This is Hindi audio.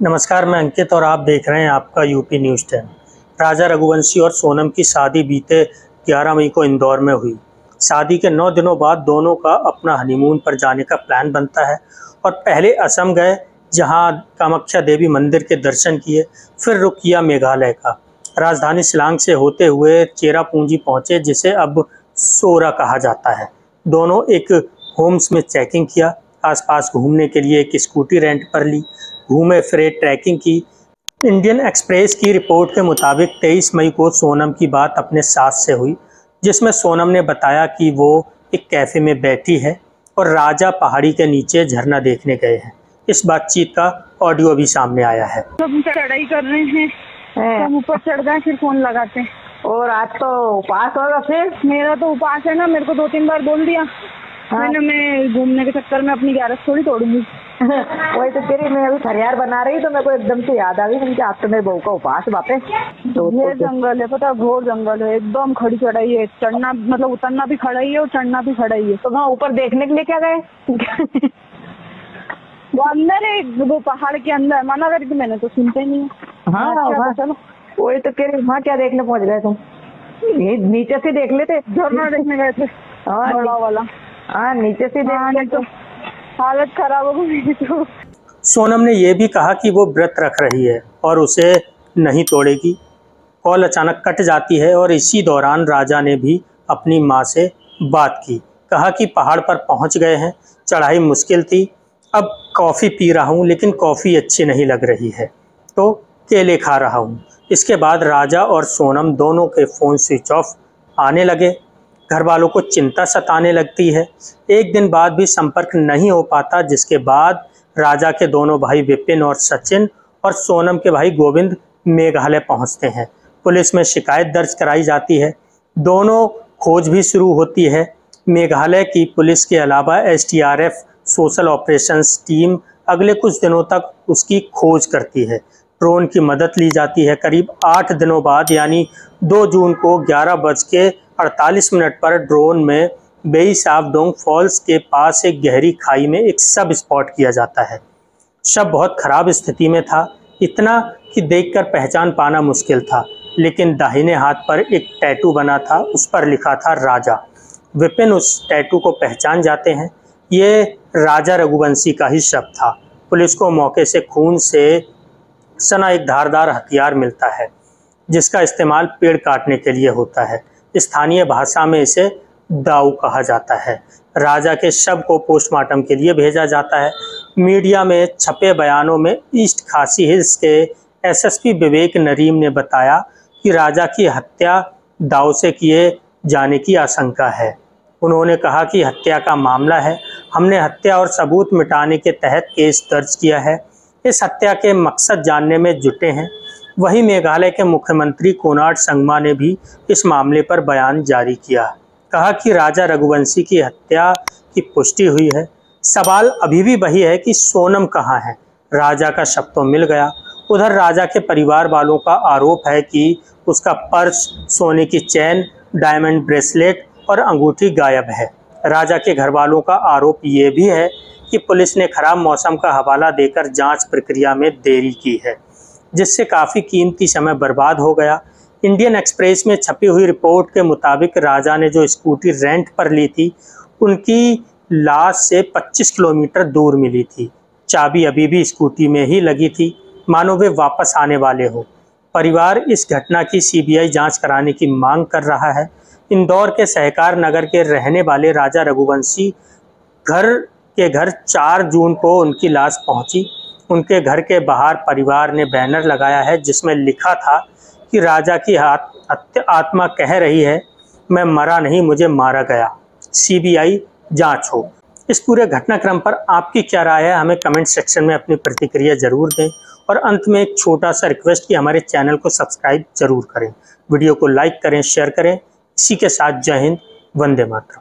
नमस्कार, मैं अंकित और आप देख रहे हैं आपका यूपी न्यूज़ 10। राजा रघुवंशी और सोनम की शादी बीते 11 मई को इंदौर में हुई। शादी के 9 दिनों बाद दोनों का अपना हनीमून पर जाने का प्लान बनता है और पहले असम गए, जहां कामाख्या देवी मंदिर के दर्शन किए, फिर रुख किया मेघालय का। राजधानी शिलांग से होते हुए चेरापूंजी पहुंचे, जिसे अब सोरा कहा जाता है। दोनों एक होम्स में चेकिंग किया, आसपास घूमने के लिए एक स्कूटी रेंट पर ली, घूमे फिरे, ट्रैकिंग की। इंडियन एक्सप्रेस की रिपोर्ट के मुताबिक 23 मई को सोनम की बात अपने सास से हुई, जिसमें सोनम ने बताया कि वो एक कैफ़े में बैठी है और राजा पहाड़ी के नीचे झरना देखने गए हैं। इस बातचीत का ऑडियो भी सामने आया है। हम चढ़ाई कर रहे हैं, हम ऊपर चढ़ गए, फिर फोन लगाते हैं। और आज तो उपास होगा फिर? मेरा तो उपास है ना, मेरे को 2-3 बार बोल दिया। मैंने मैं घूमने के चक्कर में अपनी ग्यारस थोड़ी तोड़ूंगी। वही तो तेरी, मैं अभी फरियार बना रही तो मेरे को एकदम से याद आ गई कि आज तो मेरे बहू का उपास वापस। तो ये जंगल है, पता, घोर जंगल है, एकदम खड़ी चढ़ाई है। चढ़ना मतलब उतरना भी खड़ा ही है और चढ़ना भी खड़ा ही है। तो वहाँ ऊपर देखने के लिए क्या गए? वो अंदर है, वो पहाड़ के अंदर। माना कर मैंने तो सुनते नहीं है। हाँ, चलो। वही तो कह रही, वहाँ क्या देखने पहुँच गए तुम? ये नीचे से देख लेते, झरना देखने गए थे बड़ा वाला। हाँ, नीचे से देख तो हालत खराब हो गई। तो सोनम ने यह भी कहा कि वो व्रत रख रही है और उसे नहीं तोड़ेगी। कॉल अचानक कट जाती है और इसी दौरान राजा ने भी अपनी मां से बात की। कहा कि पहाड़ पर पहुंच गए हैं, चढ़ाई मुश्किल थी, अब कॉफ़ी पी रहा हूं, लेकिन कॉफ़ी अच्छी नहीं लग रही है तो केले खा रहा हूं। इसके बाद राजा और सोनम दोनों के फ़ोन स्विच ऑफ आने लगे। घर वालों को चिंता सताने लगती है। एक दिन बाद भी संपर्क नहीं हो पाता, जिसके बाद राजा के दोनों भाई विपिन और सचिन और सोनम के भाई गोविंद मेघालय पहुंचते हैं। पुलिस में शिकायत दर्ज कराई जाती है। दोनों खोज भी शुरू होती है। मेघालय की पुलिस के अलावा SDRF सोशल ऑपरेशंस टीम अगले कुछ दिनों तक उसकी खोज करती है। ड्रोन की मदद ली जाती है। करीब 8 दिनों बाद यानी 2 जून को 11:48 पर ड्रोन में बेईसाफडोंग फॉल्स के पास एक गहरी खाई में एक शव स्पॉट किया जाता है। शव बहुत खराब स्थिति में था, इतना कि देखकर पहचान पाना मुश्किल था, लेकिन दाहिने हाथ पर एक टैटू बना था, उस पर लिखा था राजा। विपिन उस टैटू को पहचान जाते हैं। ये राजा रघुवंशी का ही शव था। पुलिस को मौके से खून से सना एक धारदार हथियार मिलता है, जिसका इस्तेमाल पेड़ काटने के लिए होता है। स्थानीय भाषा में इसे दाऊ कहा जाता है। राजा के शव को पोस्टमार्टम के लिए भेजा जाता है। मीडिया में छपे बयानों में ईस्ट खासी हिल्स के SSP विवेक नरीम ने बताया कि राजा की हत्या दाऊ से किए जाने की आशंका है। उन्होंने कहा कि हत्या का मामला है, हमने हत्या और सबूत मिटाने के तहत केस दर्ज किया है। इस हत्या के मकसद जानने में जुटे हैं। वहीं मेघालय के मुख्यमंत्री कोनार्ड संगमा ने भी इस मामले पर बयान जारी किया। कहा कि राजा रघुवंशी की हत्या की पुष्टि हुई है। सवाल अभी भी वही है कि सोनम कहाँ है। राजा का शव तो मिल गया। उधर राजा के परिवार वालों का आरोप है कि उसका पर्स, सोने की चैन, डायमंड ब्रेसलेट और अंगूठी गायब है। राजा के घर वालों का आरोप ये भी है कि पुलिस ने खराब मौसम का हवाला देकर जांच प्रक्रिया में देरी की है, जिससे काफ़ी कीमती समय बर्बाद हो गया। इंडियन एक्सप्रेस में छपी हुई रिपोर्ट के मुताबिक राजा ने जो स्कूटी रेंट पर ली थी, उनकी लाश से 25 किलोमीटर दूर मिली थी। चाबी अभी भी स्कूटी में ही लगी थी, मानो वे वापस आने वाले हो। परिवार इस घटना की CBI जांच कराने की मांग कर रहा है। इंदौर के सहकार नगर के रहने वाले राजा रघुवंशी घर 4 जून को उनकी लाश पहुंची। उनके घर के बाहर परिवार ने बैनर लगाया है, जिसमें लिखा था कि राजा की आत्मा कह रही है, मैं मरा नहीं, मुझे मारा गया, CBI जांच हो। इस पूरे घटनाक्रम पर आपकी क्या राय है, हमें कमेंट सेक्शन में अपनी प्रतिक्रिया जरूर दें। और अंत में एक छोटा सा रिक्वेस्ट कि हमारे चैनल को सब्सक्राइब जरूर करें, वीडियो को लाइक करें, शेयर करें। इसी के साथ जय हिंद, वंदे मातरम।